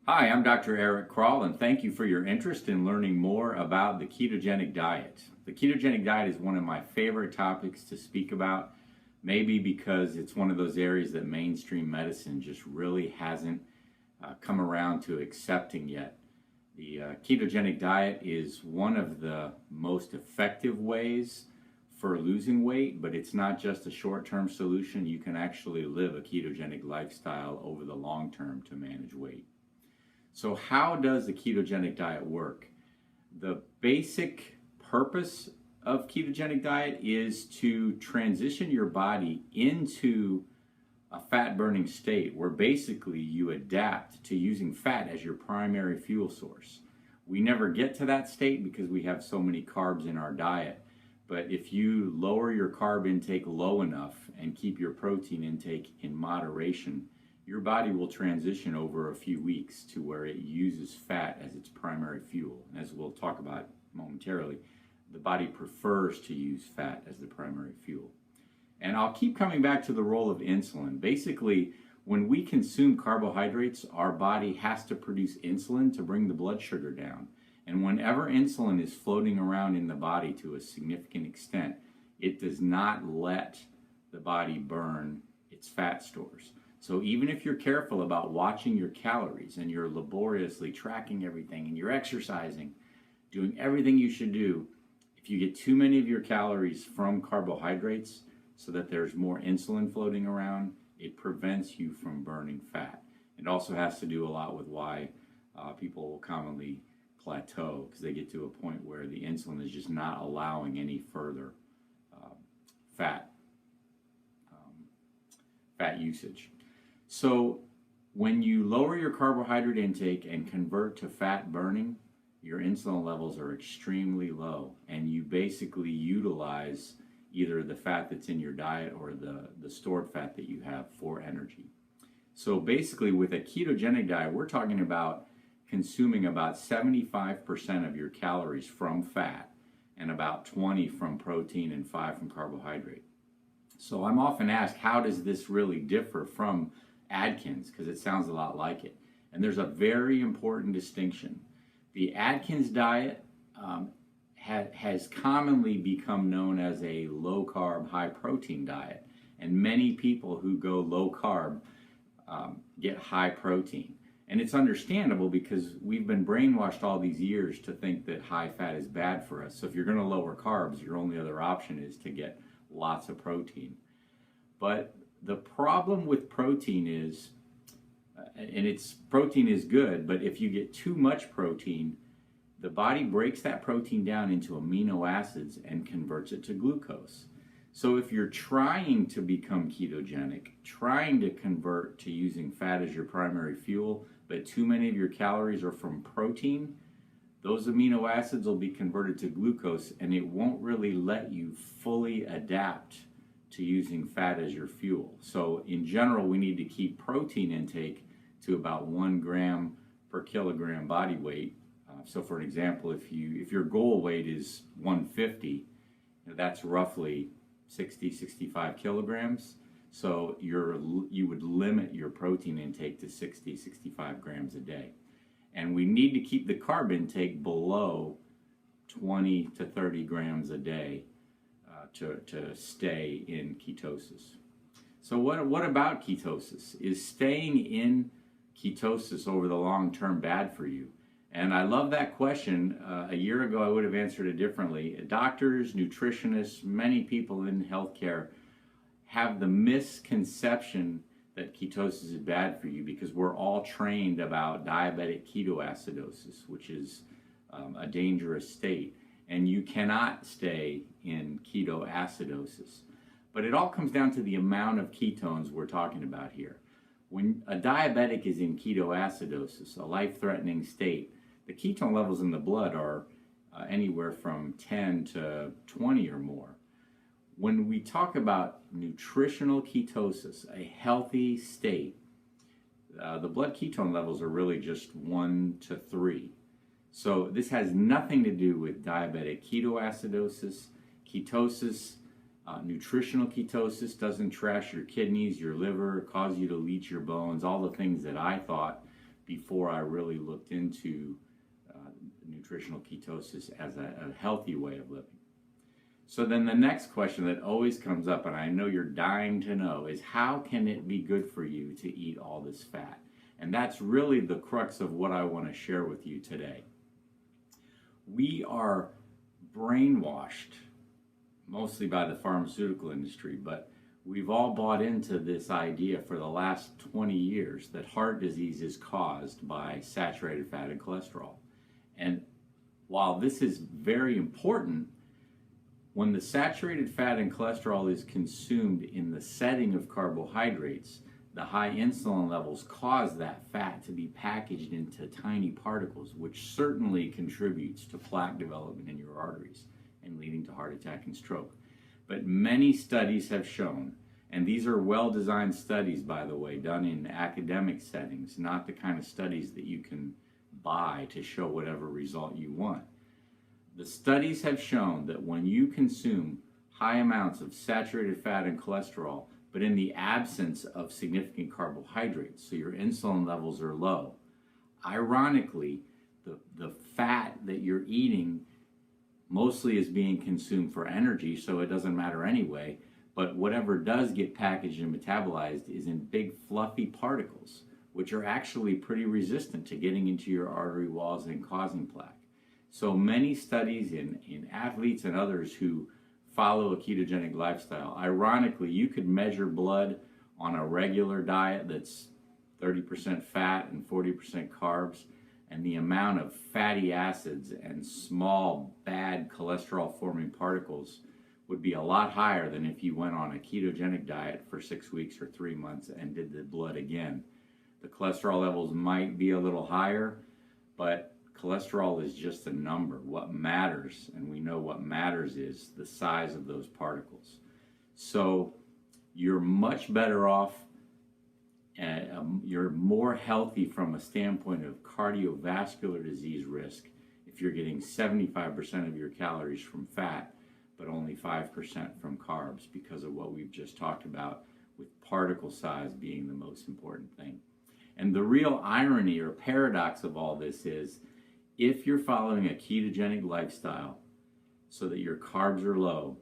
Hi, I'm Dr. Eric Kroll, and thank you for your interest in learning more about the ketogenic diet. The ketogenic diet is one of my favorite topics to speak about, maybe because it's one of those areas that mainstream medicine just really hasn't come around to accepting yet. The ketogenic diet is one of the most effective ways for losing weight, but it's not just a short-term solution. You can actually live a ketogenic lifestyle over the long term to manage weight. So how does the ketogenic diet work? The basic purpose of ketogenic diet is to transition your body into a fat burning state where basically you adapt to using fat as your primary fuel source. We never get to that state because we have so many carbs in our diet. But if you lower your carb intake low enough and keep your protein intake in moderation, your body will transition over a few weeks to where it uses fat as its primary fuel. As we'll talk about momentarily, the body prefers to use fat as the primary fuel. And I'll keep coming back to the role of insulin. Basically, when we consume carbohydrates, our body has to produce insulin to bring the blood sugar down. And whenever insulin is floating around in the body to a significant extent, it does not let the body burn its fat stores. So even if you're careful about watching your calories and you're laboriously tracking everything and you're exercising, doing everything you should do, if you get too many of your calories from carbohydrates so that there's more insulin floating around, it prevents you from burning fat. It also has to do a lot with why people will commonly plateau, because they get to a point where the insulin is just not allowing any further fat usage. So when you lower your carbohydrate intake and convert to fat burning, your insulin levels are extremely low, and you basically utilize either the fat that's in your diet or the stored fat that you have for energy. So basically with a ketogenic diet, we're talking about consuming about 75% of your calories from fat and about 20 from protein and 5 from carbohydrate. So I'm often asked, how does this really differ from Atkins? Because it sounds a lot like it. And there's a very important distinction. The Atkins diet has commonly become known as a low carb, high protein diet. And many people who go low carb get high protein. And it's understandable because we've been brainwashed all these years to think that high fat is bad for us. So if you're going to lower carbs, your only other option is to get lots of protein. But the problem with protein is, protein is good, but if you get too much protein, the body breaks that protein down into amino acids and converts it to glucose. So if you're trying to become ketogenic, trying to convert to using fat as your primary fuel, but too many of your calories are from protein, those amino acids will be converted to glucose, and it won't really let you fully adapt to using fat as your fuel. So in general, we need to keep protein intake to about 1 gram per kilogram body weight. So for an example, if your goal weight is 150, that's roughly 65 kilograms. So you would limit your protein intake to 65 grams a day. And we need to keep the carb intake below 20 to 30 grams a day to stay in ketosis. So what about ketosis? Is staying in ketosis over the long term bad for you? And I love that question. A year ago, I would have answered it differently. Doctors, nutritionists, many people in healthcare have the misconception that ketosis is bad for you because we're all trained about diabetic ketoacidosis, which is a dangerous state. And you cannot stay in ketoacidosis. But it all comes down to the amount of ketones we're talking about here. When a diabetic is in ketoacidosis, a life-threatening state, the ketone levels in the blood are anywhere from 10 to 20 or more. When we talk about nutritional ketosis, a healthy state, the blood ketone levels are really just 1 to 3. So this has nothing to do with diabetic ketoacidosis. Ketosis, nutritional ketosis doesn't trash your kidneys, your liver, cause you to leach your bones, all the things that I thought before I really looked into nutritional ketosis as a healthy way of living. So then the next question that always comes up, and I know you're dying to know, is how can it be good for you to eat all this fat? And that's really the crux of what I want to share with you today. We are brainwashed, mostly by the pharmaceutical industry, but we've all bought into this idea for the last 20 years that heart disease is caused by saturated fat and cholesterol. And while this is very important, when the saturated fat and cholesterol is consumed in the setting of carbohydrates, the high insulin levels cause that fat to be packaged into tiny particles, which certainly contributes to plaque development in your arteries and leading to heart attack and stroke. But many studies have shown, and these are well-designed studies, by the way, done in academic settings, not the kind of studies that you can buy to show whatever result you want. The studies have shown that when you consume high amounts of saturated fat and cholesterol, but in the absence of significant carbohydrates, so your insulin levels are low, ironically, the fat that you're eating mostly is being consumed for energy, so it doesn't matter anyway, but whatever does get packaged and metabolized is in big fluffy particles, which are actually pretty resistant to getting into your artery walls and causing plaque. So many studies in athletes and others who follow a ketogenic lifestyle, ironically, you could measure blood on a regular diet that's 30% fat and 40% carbs, and the amount of fatty acids and small bad cholesterol forming particles would be a lot higher than if you went on a ketogenic diet for 6 weeks or 3 months and did the blood again. The cholesterol levels might be a little higher, but cholesterol is just a number. What matters, and we know what matters, is the size of those particles. So you're much better off, you're more healthy from a standpoint of cardiovascular disease risk if you're getting 75% of your calories from fat, but only 5% from carbs, because of what we've just talked about, with particle size being the most important thing. And the real irony or paradox of all this is, if you're following a ketogenic lifestyle so that your carbs are low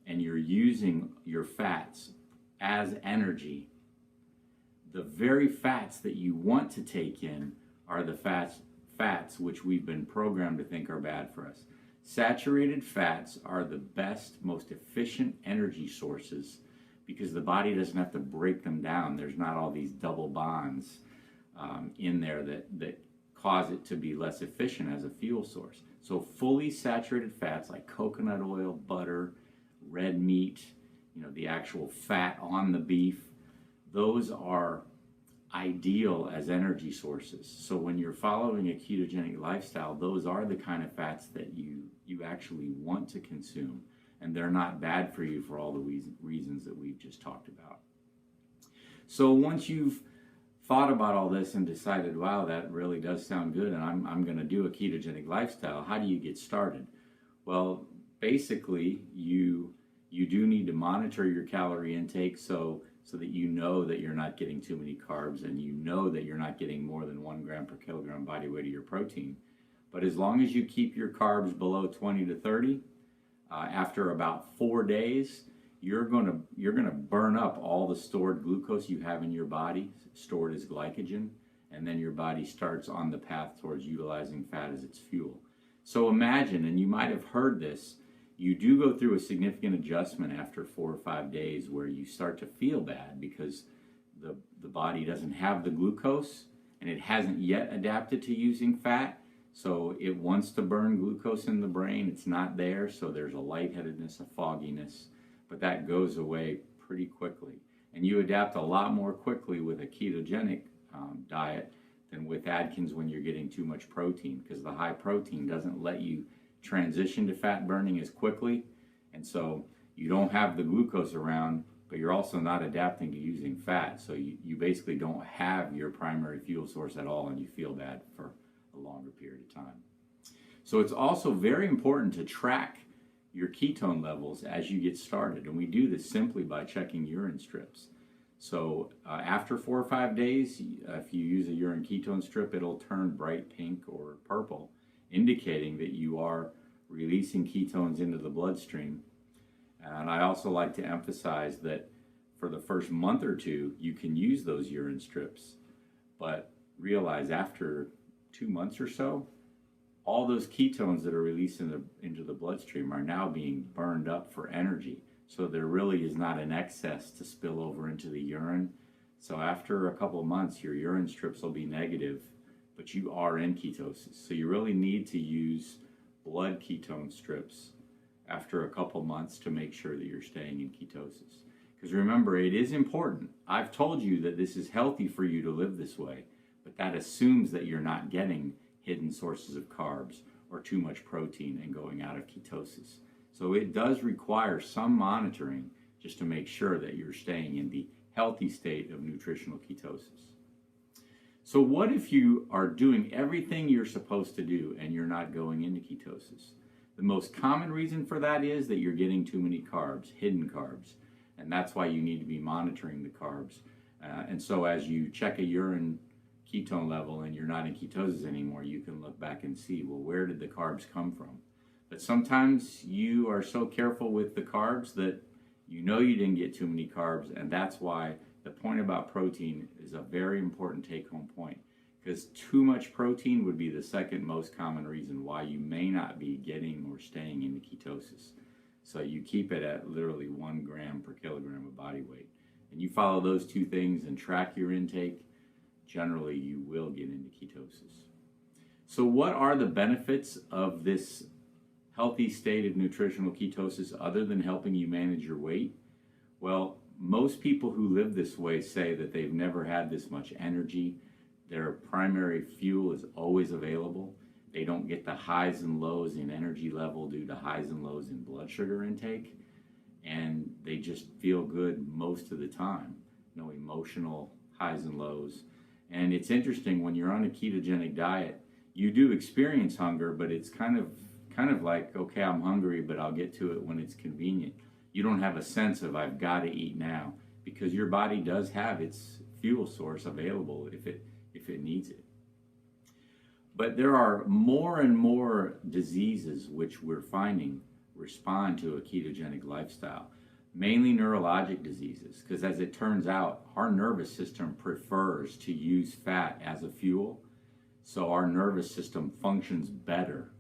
and you're using your fats as energy, the very fats that you want to take in are the fats which we've been programmed to think are bad for us. Saturated fats are the best, most efficient energy sources because the body doesn't have to break them down. There's not all these double bonds in there that cause it to be less efficient as a fuel source. So fully saturated fats like coconut oil, butter, red meat, the actual fat on the beef, those are ideal as energy sources. So when you're following a ketogenic lifestyle, those are the kind of fats that you actually want to consume, and they're not bad for you for all the reasons that we've just talked about. So once you've thought about all this and decided, wow, that really does sound good, and I'm going to do a ketogenic lifestyle, how do you get started? Well, basically, you do need to monitor your calorie intake so that you know that you're not getting too many carbs, and you know that you're not getting more than 1 gram per kilogram body weight of your protein. But as long as you keep your carbs below 20 to 30, after about 4 days, you're gonna burn up all the stored glucose you have in your body, stored as glycogen, and then your body starts on the path towards utilizing fat as its fuel. So imagine, and you might have heard this, you do go through a significant adjustment after 4 or 5 days where you start to feel bad because the body doesn't have the glucose and it hasn't yet adapted to using fat. So it wants to burn glucose in the brain. It's not there, so there's a lightheadedness, a fogginess, but that goes away pretty quickly. And you adapt a lot more quickly with a ketogenic diet than with Atkins when you're getting too much protein, because the high protein doesn't let you transition to fat burning as quickly, and so you don't have the glucose around, but you're also not adapting to using fat, so you basically don't have your primary fuel source at all, and you feel bad for a longer period of time. So it's also very important to track your ketone levels as you get started, and we do this simply by checking urine strips. So after 4 or 5 days, if you use a urine ketone strip, it'll turn bright pink or purple, indicating that you are releasing ketones into the bloodstream. And I also like to emphasize that for the first month or two, you can use those urine strips, but realize after 2 months or so, all those ketones that are released into the bloodstream are now being burned up for energy. So there really is not an excess to spill over into the urine. So after a couple of months, your urine strips will be negative, but you are in ketosis. So you really need to use blood ketone strips after a couple months to make sure that you're staying in ketosis. Because remember, it is important. I've told you that this is healthy for you to live this way, but that assumes that you're not getting hidden sources of carbs or too much protein and going out of ketosis. So it does require some monitoring just to make sure that you're staying in the healthy state of nutritional ketosis. So what if you are doing everything you're supposed to do and you're not going into ketosis? The most common reason for that is that you're getting too many carbs, hidden carbs, and that's why you need to be monitoring the carbs. And so as you check a urine ketone level and you're not in ketosis anymore, you can look back and see, well, where did the carbs come from? But sometimes you are so careful with the carbs that you know you didn't get too many carbs, and that's why the point about protein is a very important take-home point, because too much protein would be the second most common reason why you may not be getting or staying into ketosis. So you keep it at literally 1 gram per kilogram of body weight. And you follow those two things and track your intake, generally you will get into ketosis. So what are the benefits of this healthy state of nutritional ketosis other than helping you manage your weight? Well, most people who live this way say that they've never had this much energy. Their primary fuel is always available. They don't get the highs and lows in energy level due to highs and lows in blood sugar intake. And they just feel good most of the time. No emotional highs and lows. And it's interesting, when you're on a ketogenic diet, you do experience hunger, but it's kind of like, okay, I'm hungry, but I'll get to it when it's convenient. You don't have a sense of I've got to eat now, because your body does have its fuel source available if it needs it. But there are more and more diseases which we're finding respond to a ketogenic lifestyle, mainly neurologic diseases, because as it turns out, our nervous system prefers to use fat as a fuel, so our nervous system functions better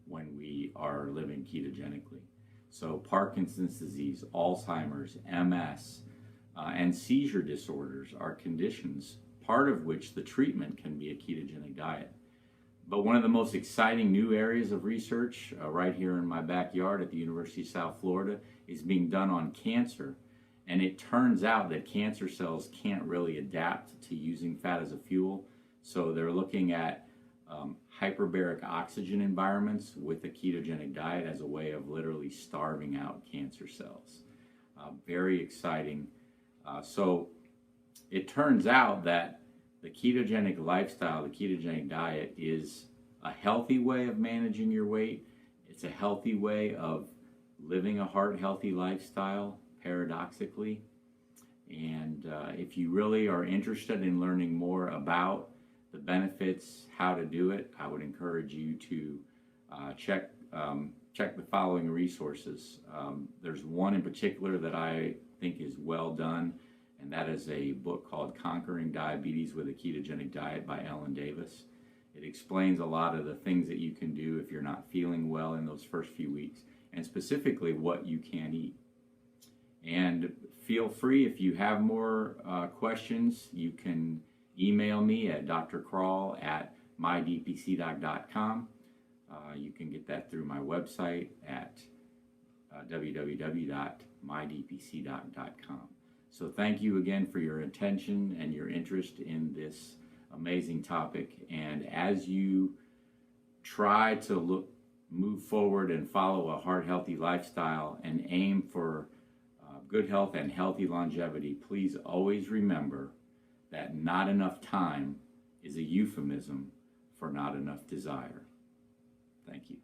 when we are living ketogenically. So Parkinson's disease, Alzheimer's, MS, and seizure disorders are conditions, part of which the treatment can be a ketogenic diet. But one of the most exciting new areas of research right here in my backyard at the University of South Florida is being done on cancer. And it turns out that cancer cells can't really adapt to using fat as a fuel. So they're looking at hyperbaric oxygen environments with a ketogenic diet as a way of literally starving out cancer cells. Very exciting. So it turns out that the ketogenic lifestyle, the ketogenic diet, is a healthy way of managing your weight. It's a healthy way of living a heart-healthy lifestyle, paradoxically. And if you really are interested in learning more about the benefits, how to do it, I would encourage you to check the following resources. There's one in particular that I think is well done, and that is a book called Conquering Diabetes with a Ketogenic Diet by Ellen Davis. It explains a lot of the things that you can do if you're not feeling well in those first few weeks, and specifically what you can eat. And feel free, if you have more questions, you can email me at drcrawl@mydpcdoc.com. You can get that through my website at www.mydpcdoc.com. So thank you again for your attention and your interest in this amazing topic. And as you try to move forward and follow a heart-healthy lifestyle and aim for good health and healthy longevity, please always remember that not enough time is a euphemism for not enough desire. Thank you.